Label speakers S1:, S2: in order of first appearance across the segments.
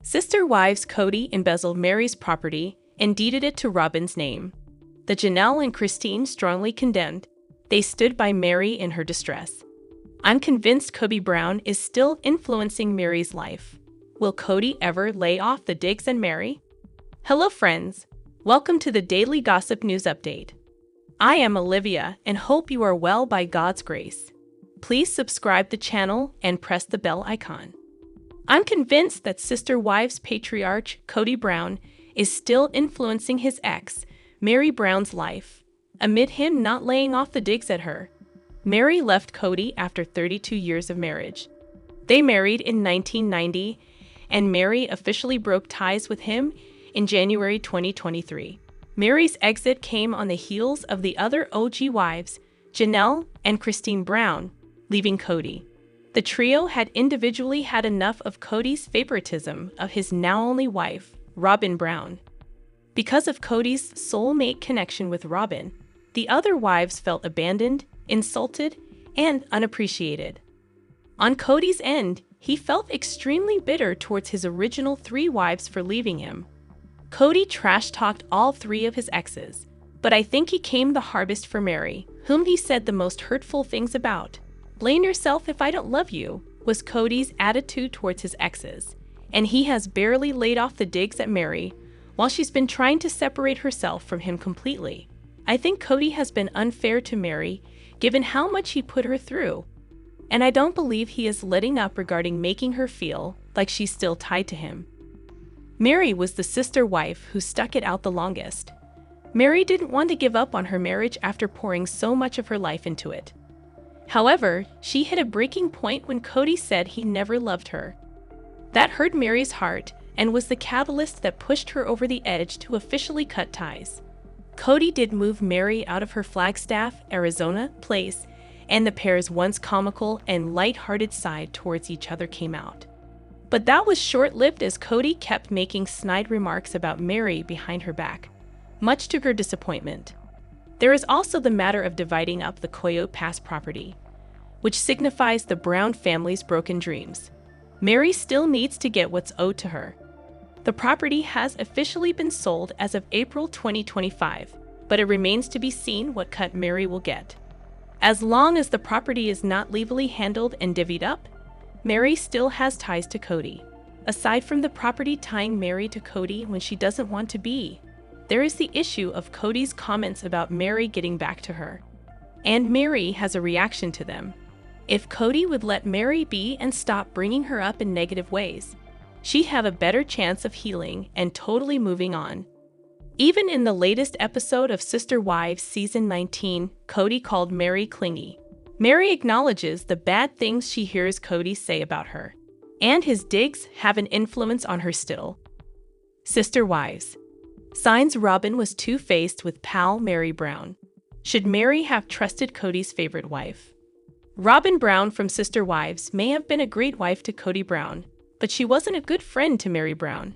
S1: Sister Wives Kody embezzled Meri's property and deeded it to Robyn's name. The Janelle and Christine strongly condemned. They stood by Meri in her distress. I'm convinced Kody Brown is still influencing Meri's life. Will Kody ever lay off the digs on Meri? Hello friends, welcome to the Daily Gossip News Update. I am Olivia and hope you are well by God's grace. Please subscribe the channel and press the bell icon. I'm convinced that Sister Wives patriarch Kody Brown is still influencing his ex, Meri Brown's life, amid him not laying off the digs at her. Meri left Kody after 32 years of marriage. They married in 1990, and Meri officially broke ties with him in January 2023. Meri's exit came on the heels of the other OG wives, Janelle and Christine Brown, leaving Kody. The trio had individually had enough of Kody's favoritism of his now-only wife, Robyn Brown. Because of Kody's soulmate connection with Robyn, the other wives felt abandoned, insulted, and unappreciated. On Kody's end, he felt extremely bitter towards his original 3 wives for leaving him. Kody trash-talked all 3 of his exes, but I think he came the hardest for Meri, whom he said the most hurtful things about. "Blame yourself if I don't love you," was Kody's attitude towards his exes, and he has barely laid off the digs at Meri, while she's been trying to separate herself from him completely. I think Kody has been unfair to Meri, given how much he put her through, and I don't believe he is letting up regarding making her feel like she's still tied to him. Meri was the sister wife who stuck it out the longest. Meri didn't want to give up on her marriage after pouring so much of her life into it. However, she hit a breaking point when Kody said he never loved her. That hurt Meri's heart and was the catalyst that pushed her over the edge to officially cut ties. Kody did move Meri out of her Flagstaff, Arizona place, and the pair's once comical and light-hearted side towards each other came out. But that was short-lived as Kody kept making snide remarks about Meri behind her back, much to her disappointment. There is also the matter of dividing up the Coyote Pass property, which signifies the Brown family's broken dreams. Meri still needs to get what's owed to her. The property has officially been sold as of April 2025, but it remains to be seen what cut Meri will get. As long as the property is not legally handled and divvied up, Meri still has ties to Kody. Aside from the property tying Meri to Kody when she doesn't want to be, there is the issue of Kody's comments about Meri getting back to her. And Meri has a reaction to them. If Kody would let Meri be and stop bringing her up in negative ways, she'd have a better chance of healing and totally moving on. Even in the latest episode of Sister Wives Season 19, Kody called Meri clingy. Meri acknowledges the bad things she hears Kody say about her, and his digs have an influence on her still. Sister Wives. Signs Robyn was two-faced with pal Meri Brown. Should Meri have trusted Kody's favorite wife? Robyn Brown from Sister Wives may have been a great wife to Kody Brown, but she wasn't a good friend to Meri Brown.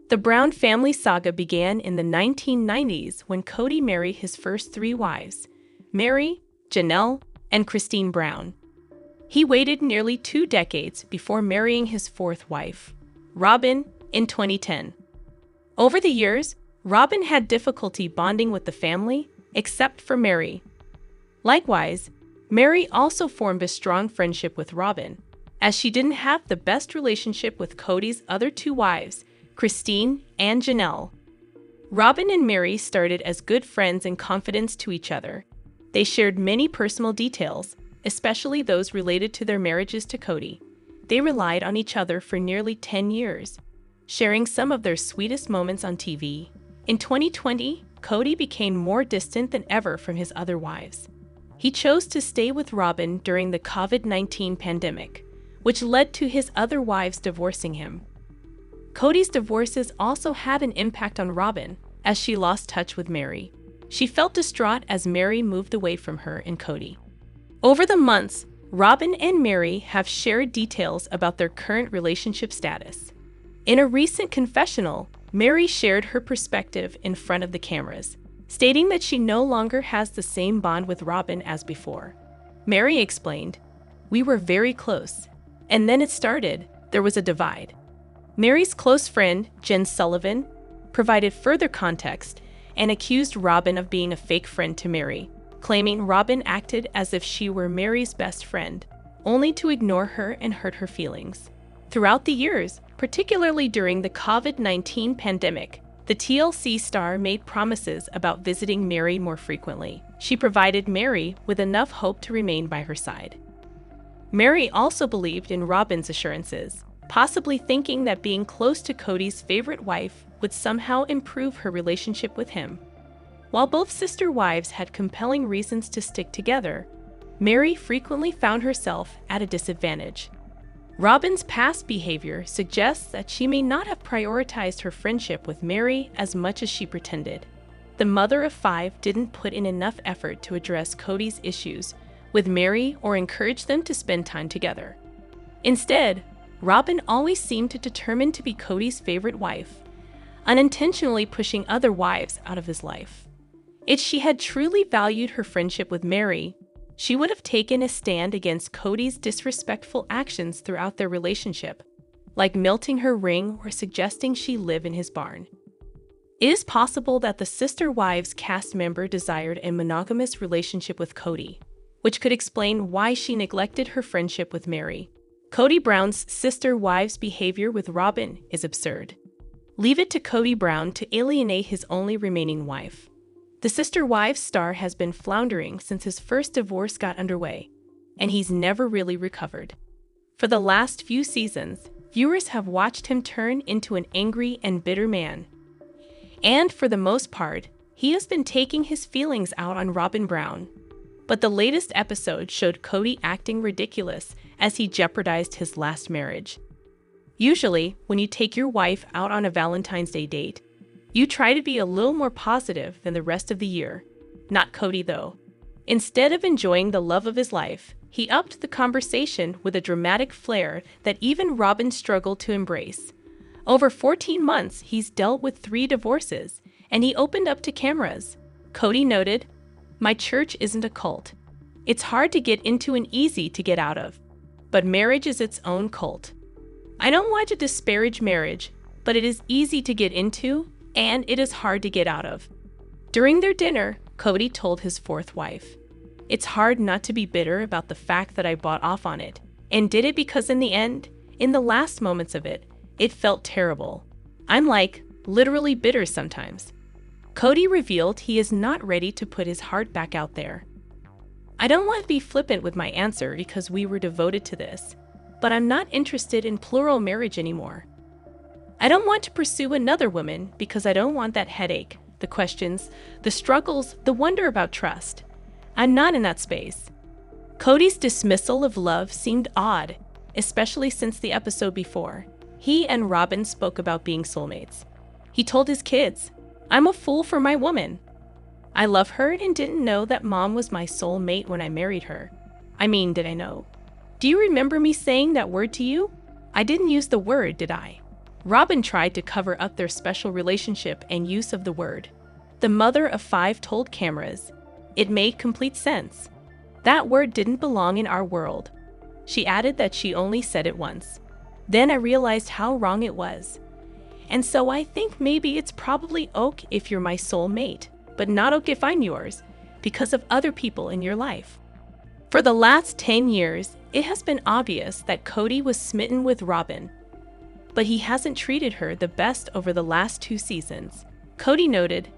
S1: The Brown family saga began in the 1990s when Kody married his first 3 wives, Meri, Janelle, and Christine Brown. He waited nearly 2 decades before marrying his 4th wife, Robyn, in 2010. Over the years, Robyn had difficulty bonding with the family, except for Meri. Likewise, Meri also formed a strong friendship with Robyn, as she didn't have the best relationship with Kody's other 2 wives, Christine and Janelle. Robyn and Meri started as good friends and confidants to each other. They shared many personal details, especially those related to their marriages to Kody. They relied on each other for nearly 10 years, sharing some of their sweetest moments on TV. In 2020, Kody became more distant than ever from his other wives. He chose to stay with Robyn during the COVID-19 pandemic, which led to his other wives divorcing him. Kody's divorces also had an impact on Robyn, as she lost touch with Meri. She felt distraught as Meri moved away from her and Kody. Over the months, Robyn and Meri have shared details about their current relationship status. In a recent confessional, Meri shared her perspective in front of the cameras, stating that she no longer has the same bond with Robyn as before. Meri explained, "We were very close, and then it started. There was a divide. Meri's close friend, Jen Sullivan, provided further context and accused Robyn of being a fake friend to Meri, claiming Robyn acted as if she were Meri's best friend, only to ignore her and hurt her feelings. Throughout the years, particularly during the COVID-19 pandemic, the TLC star made promises about visiting Meri more frequently. She provided Meri with enough hope to remain by her side. Meri also believed in Robyn's assurances, possibly thinking that being close to Kody's favorite wife would somehow improve her relationship with him. While both sister wives had compelling reasons to stick together, Meri frequently found herself at a disadvantage. Robyn's past behavior suggests that she may not have prioritized her friendship with Meri as much as she pretended. The mother of 5 didn't put in enough effort to address Kody's issues with Meri or encourage them to spend time together. Instead, Robyn always seemed determined to be Kody's favorite wife, unintentionally pushing other wives out of his life. If she had truly valued her friendship with Meri, she would have taken a stand against Kody's disrespectful actions throughout their relationship, like melting her ring or suggesting she live in his barn. It is possible that the Sister Wives cast member desired a monogamous relationship with Kody, which could explain why she neglected her friendship with Meri. Kody Brown's Sister Wives' behavior with Robyn is absurd. Leave it to Kody Brown to alienate his only remaining wife. The Sister Wives star has been floundering since his first divorce got underway, and he's never really recovered. For the last few seasons, viewers have watched him turn into an angry and bitter man. And for the most part, he has been taking his feelings out on Robyn Brown. But the latest episode showed Kody acting ridiculous as he jeopardized his last marriage. Usually, when you take your wife out on a Valentine's Day date, you try to be a little more positive than the rest of the year. Not Kody, though. Instead of enjoying the love of his life, he upped the conversation with a dramatic flair that even Robyn struggled to embrace. Over 14 months, he's dealt with 3 divorces, and he opened up to cameras. Kody noted, "My church isn't a cult. It's hard to get into and easy to get out of. But marriage is its own cult. I don't want to disparage marriage, but it is easy to get into, and it is hard to get out of." During their dinner, Kody told his 4th wife, "It's hard not to be bitter about the fact that I bought off on it, and did it because in the end, in the last moments of it, it felt terrible. I'm like, literally bitter sometimes." Kody revealed he is not ready to put his heart back out there. "I don't want to be flippant with my answer because we were devoted to this, but I'm not interested in plural marriage anymore. I don't want to pursue another woman because I don't want that headache, the questions, the struggles, the wonder about trust. I'm not in that space." Kody's dismissal of love seemed odd, especially since the episode before. He and Robyn spoke about being soulmates. He told his kids, "I'm a fool for my woman. I love her and didn't know that mom was my soulmate when I married her. I mean, did I know? Do you remember me saying that word to you? I didn't use the word, did I?" Robyn tried to cover up their special relationship and use of the word. The mother of 5 told cameras, "It made complete sense. That word didn't belong in our world." She added that she only said it once. "Then I realized how wrong it was. And so I think maybe it's probably ok if you're my soulmate, but not ok if I'm yours, because of other people in your life." For the last 10 years, it has been obvious that Kody was smitten with Robyn, but he hasn't treated her the best over the last 2 seasons. Kody noted,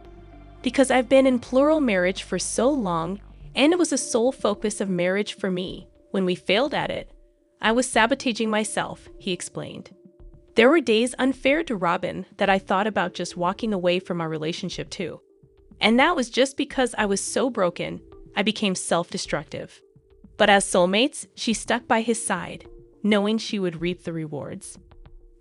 S1: "Because I've been in plural marriage for so long, and it was a sole focus of marriage for me. When we failed at it, I was sabotaging myself," he explained. "There were days unfair to Robyn that I thought about just walking away from our relationship too. And that was just because I was so broken, I became self-destructive. But as soulmates, she stuck by his side, knowing she would reap the rewards."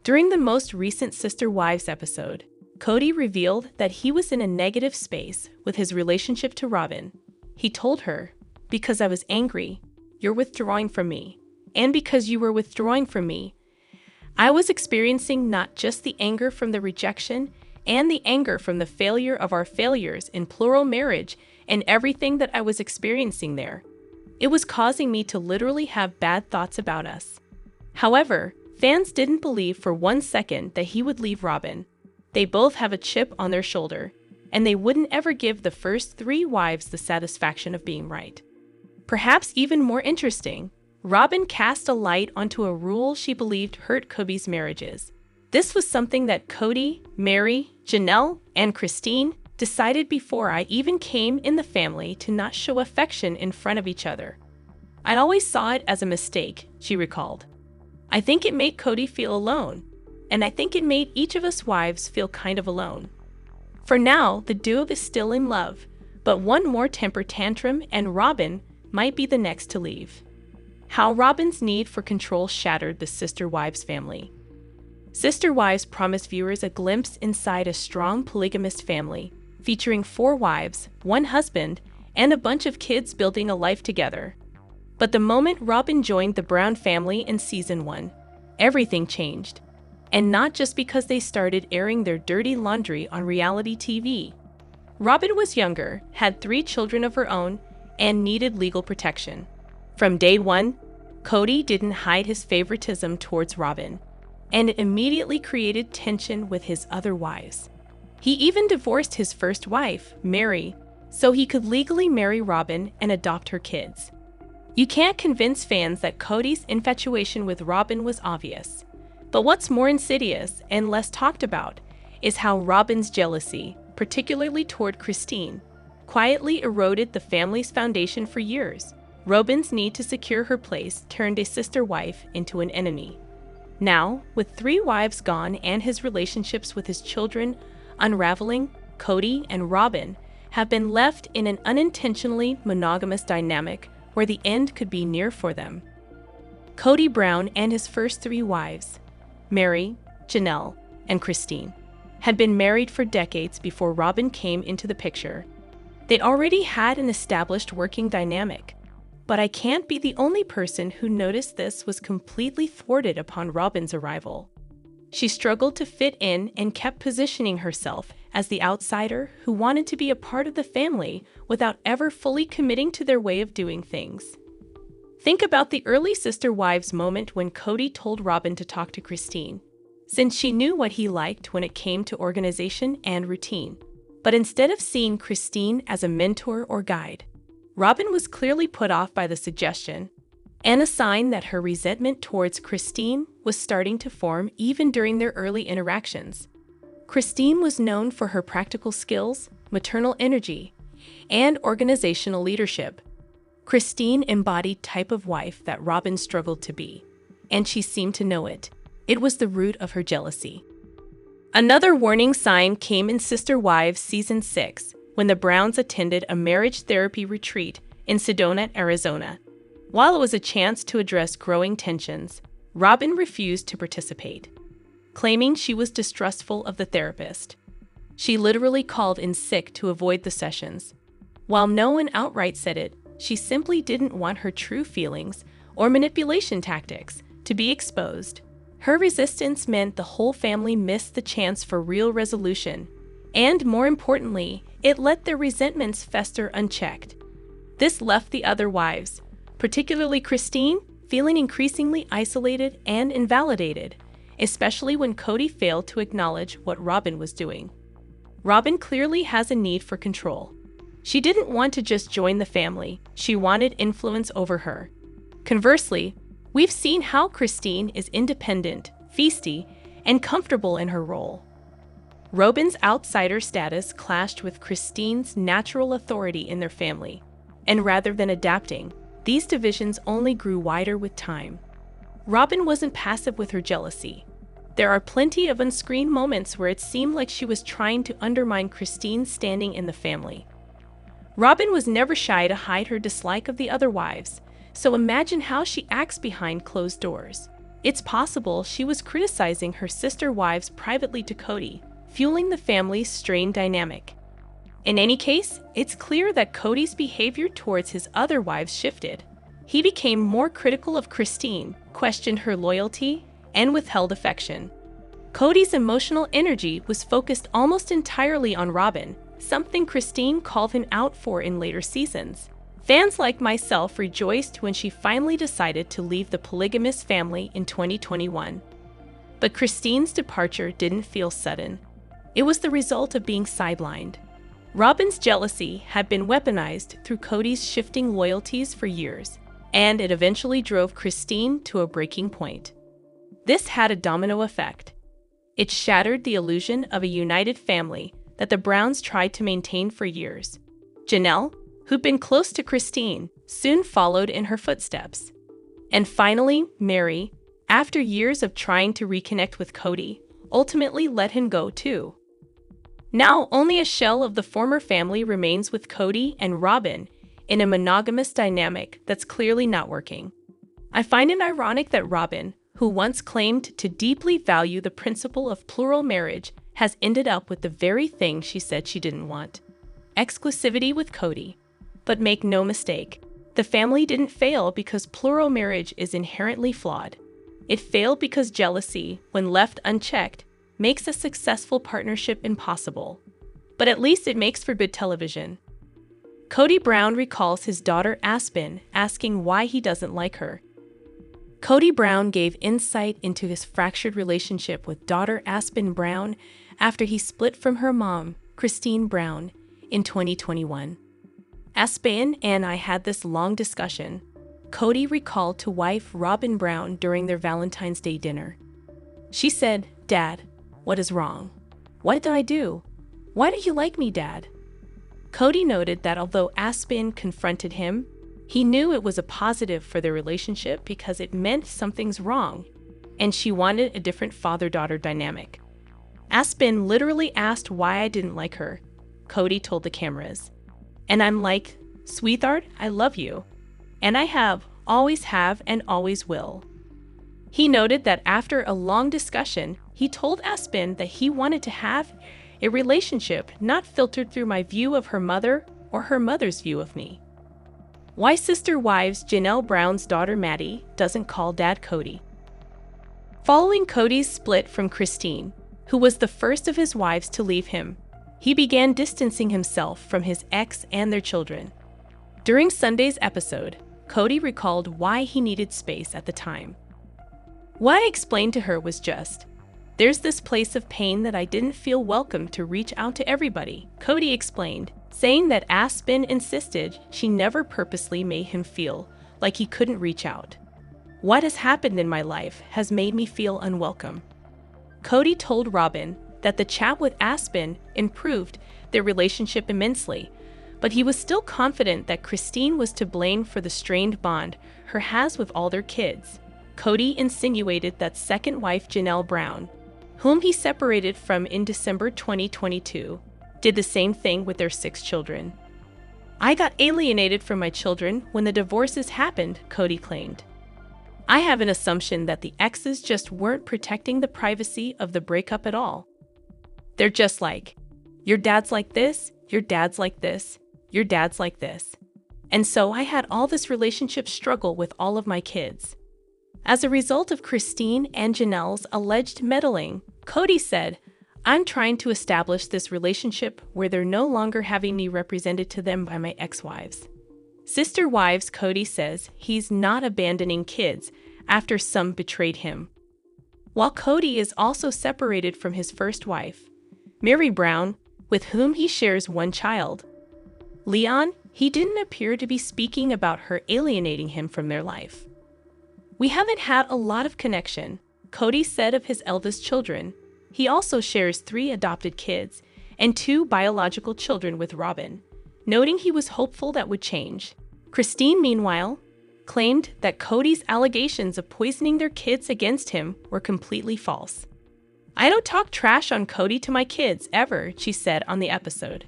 S1: During the most recent Sister Wives episode, Kody revealed that he was in a negative space with his relationship to Robyn. He told her, "Because I was angry, you're withdrawing from me. And because you were withdrawing from me, I was experiencing not just the anger from the rejection and the anger from the failure of our failures in plural marriage and everything that I was experiencing there. It was causing me to literally have bad thoughts about us. However, Fans didn't believe for one second that he would leave Robyn. They both have a chip on their shoulder, and they wouldn't ever give the first 3 wives the satisfaction of being right. Perhaps even more interesting, Robyn cast a light onto a rule she believed hurt Kody's marriages. This was something that Kody, Meri, Janelle, and Christine decided before I even came in the family to not show affection in front of each other. I always saw it as a mistake, she recalled. I think it made Kody feel alone, and I think it made each of us wives feel kind of alone. For now, the duo is still in love, but one more temper tantrum and Robyn might be the next to leave. How Robyn's need for control shattered the Sister Wives family. Sister Wives promised viewers a glimpse inside a strong polygamist family, featuring 4 wives, 1 husband, and a bunch of kids building a life together. But the moment Robyn joined the Brown family in season 1, everything changed. And not just because they started airing their dirty laundry on reality TV. Robyn was younger, had 3 children of her own, and needed legal protection. From day 1, Kody didn't hide his favoritism towards Robyn, and it immediately created tension with his other wives. He even divorced his first wife, Meri, so he could legally marry Robyn and adopt her kids. You can't convince fans that Kody's infatuation with Robyn was obvious. But what's more insidious and less talked about is how Robyn's jealousy, particularly toward Christine, quietly eroded the family's foundation for years. Robyn's need to secure her place turned a sister wife into an enemy. Now, with 3 wives gone and his relationships with his children unraveling, Kody and Robyn have been left in an unintentionally monogamous dynamic where the end could be near for them. Kody Brown and his first 3 wives, Meri, Janelle, and Christine, had been married for decades before Robyn came into the picture. They already had an established working dynamic, but I can't be the only person who noticed this was completely thwarted upon Robyn's arrival. She struggled to fit in and kept positioning herself as the outsider who wanted to be a part of the family without ever fully committing to their way of doing things. Think about the early Sister Wives moment when Kody told Robyn to talk to Christine, since she knew what he liked when it came to organization and routine. But instead of seeing Christine as a mentor or guide, Robyn was clearly put off by the suggestion, and a sign that her resentment towards Christine was starting to form even during their early interactions. Christine was known for her practical skills, maternal energy, and organizational leadership. Christine embodied type of wife that Robyn struggled to be, and she seemed to know it. It was the root of her jealousy. Another warning sign came in Sister Wives Season 6, when the Browns attended a marriage therapy retreat in Sedona, Arizona. While it was a chance to address growing tensions, Robyn refused to participate, claiming she was distrustful of the therapist. She literally called in sick to avoid the sessions. While no one outright said it, she simply didn't want her true feelings or manipulation tactics to be exposed. Her resistance meant the whole family missed the chance for real resolution, and more importantly, it let their resentments fester unchecked. This left the other wives, particularly Christine, feeling increasingly isolated and invalidated, especially when Kody failed to acknowledge what Robyn was doing. Robyn clearly has a need for control. She didn't want to just join the family, she wanted influence over her. Conversely, we've seen how Christine is independent, feisty, and comfortable in her role. Robyn's outsider status clashed with Christine's natural authority in their family, and rather than adapting, these divisions only grew wider with time. Robyn wasn't passive with her jealousy. There are plenty of on-screen moments where it seemed like she was trying to undermine Christine's standing in the family. Robyn was never shy to hide her dislike of the other wives, so imagine how she acts behind closed doors. It's possible she was criticizing her sister wives privately to Kody, fueling the family's strained dynamic. In any case, it's clear that Kody's behavior towards his other wives shifted. He became more critical of Christine, questioned her loyalty, and withheld affection. Kody's emotional energy was focused almost entirely on Robyn, something Christine called him out for in later seasons. Fans like myself rejoiced when she finally decided to leave the polygamous family in 2021. But Christine's departure didn't feel sudden. It was the result of being sidelined. Robyn's jealousy had been weaponized through Kody's shifting loyalties for years, and it eventually drove Christine to a breaking point. This had a domino effect. It shattered the illusion of a united family that the Browns tried to maintain for years. Janelle, who'd been close to Christine, soon followed in her footsteps. And finally, Meri, after years of trying to reconnect with Kody, ultimately let him go too. Now, only a shell of the former family remains with Kody and Robyn in a monogamous dynamic that's clearly not working. I find it ironic that Robyn, who once claimed to deeply value the principle of plural marriage, has ended up with the very thing she said she didn't want: exclusivity with Kody. But make no mistake, the family didn't fail because plural marriage is inherently flawed. It failed because jealousy, when left unchecked, makes a successful partnership impossible. But at least it makes for good television. Kody Brown recalls his daughter Aspen asking why he doesn't like her. Kody Brown gave insight into his fractured relationship with daughter Aspen Brown after he split from her mom, Christine Brown, in 2021. Aspen and I had this long discussion, Kody recalled to wife Robyn Brown during their Valentine's Day dinner. She said, "Dad, what is wrong? What did I do? Why don't you like me, Dad?" Kody noted that although Aspen confronted him, he knew it was a positive for their relationship because it meant something's wrong, and she wanted a different father-daughter dynamic. Aspen literally asked why I didn't like her, Kody told the cameras. And I'm like, "Sweetheart, I love you. And I always have, and always will." He noted that after a long discussion, he told Aspen that he wanted to have a relationship not filtered through my view of her mother or her mother's view of me. Why sister wives Janelle Brown's daughter Maddie doesn't call Dad Kody. Following Kody's split from Christine, who was the first of his wives to leave him, he began distancing himself from his ex and their children. During Sunday's episode, Kody recalled why he needed space at the time. What I explained to her was just, "There's this place of pain that I didn't feel welcome to reach out to everybody," Kody explained, saying that Aspen insisted she never purposely made him feel like he couldn't reach out. "What has happened in my life has made me feel unwelcome." Kody told Robyn that the chat with Aspen improved their relationship immensely, but he was still confident that Christine was to blame for the strained bond her has with all their kids. Kody insinuated that second wife Janelle Brown, whom he separated from in December 2022, did the same thing with their 6 children. "I got alienated from my children when the divorces happened," Kody claimed. "I have an assumption that the exes just weren't protecting the privacy of the breakup at all. They're just like, your dad's like this, your dad's like this, your dad's like this. And so I had all this relationship struggle with all of my kids." As a result of Christine and Janelle's alleged meddling, Kody said, "I'm trying to establish this relationship where they're no longer having me represented to them by my ex-wives." Sister wives, Kody says he's not abandoning kids after some betrayed him. While Kody is also separated from his first wife, Meri Brown, with whom he shares one child, Leon, he didn't appear to be speaking about her alienating him from their life. "We haven't had a lot of connection," Kody said of his eldest children. He also shares 3 adopted kids and 2 biological children with Robyn, noting he was hopeful that would change. Christine, meanwhile, claimed that Kody's allegations of poisoning their kids against him were completely false. "I don't talk trash on Kody to my kids, ever," she said on the episode.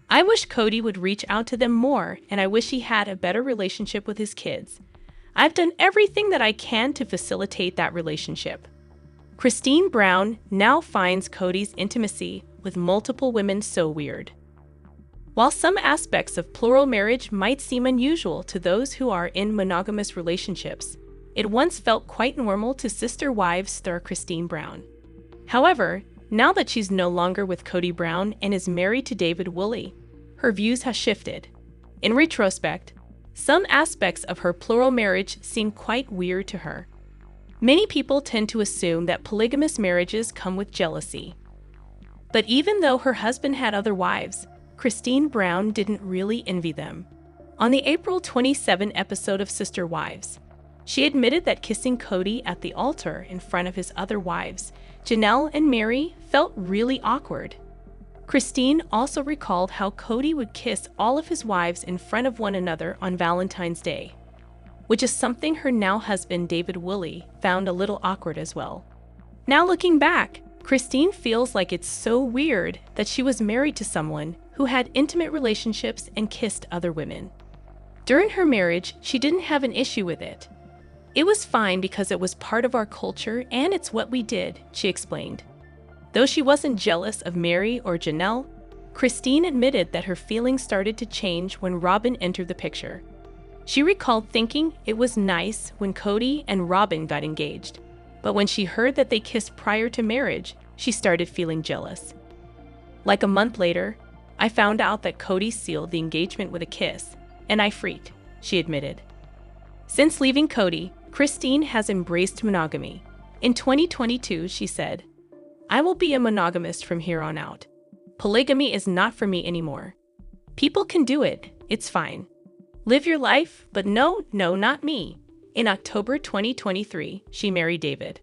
S1: "I wish Kody would reach out to them more, and I wish he had a better relationship with his kids. I've done everything that I can to facilitate that relationship." Christine Brown now finds Kody's intimacy with multiple women so weird. While some aspects of plural marriage might seem unusual to those who are in monogamous relationships, it once felt quite normal to sister wives star Christine Brown. However, now that she's no longer with Kody Brown and is married to David Woolley, her views have shifted. In retrospect, some aspects of her plural marriage seem quite weird to her. Many people tend to assume that polygamous marriages come with jealousy. But even though her husband had other wives, Christine Brown didn't really envy them. On the April 27 episode of Sister Wives, she admitted that kissing Kody at the altar in front of his other wives, Janelle and Meri, felt really awkward. Christine also recalled how Kody would kiss all of his wives in front of one another on Valentine's Day, which is something her now husband David Woolley found a little awkward as well. Now looking back, Christine feels like it's so weird that she was married to someone who had intimate relationships and kissed other women. During her marriage, she didn't have an issue with it. It was fine because it was part of our culture and it's what we did, she explained. Though she wasn't jealous of Meri or Janelle, Christine admitted that her feelings started to change when Robyn entered the picture. She recalled thinking it was nice when Kody and Robyn got engaged, but when she heard that they kissed prior to marriage, she started feeling jealous. Like a month later, I found out that Kody sealed the engagement with a kiss, and I freaked, she admitted. Since leaving Kody, Christine has embraced monogamy. In 2022, she said, "I will be a monogamist from here on out. Polygamy is not for me anymore. People can do it, it's fine. Live your life, but no, not me." In October 2023, she married David.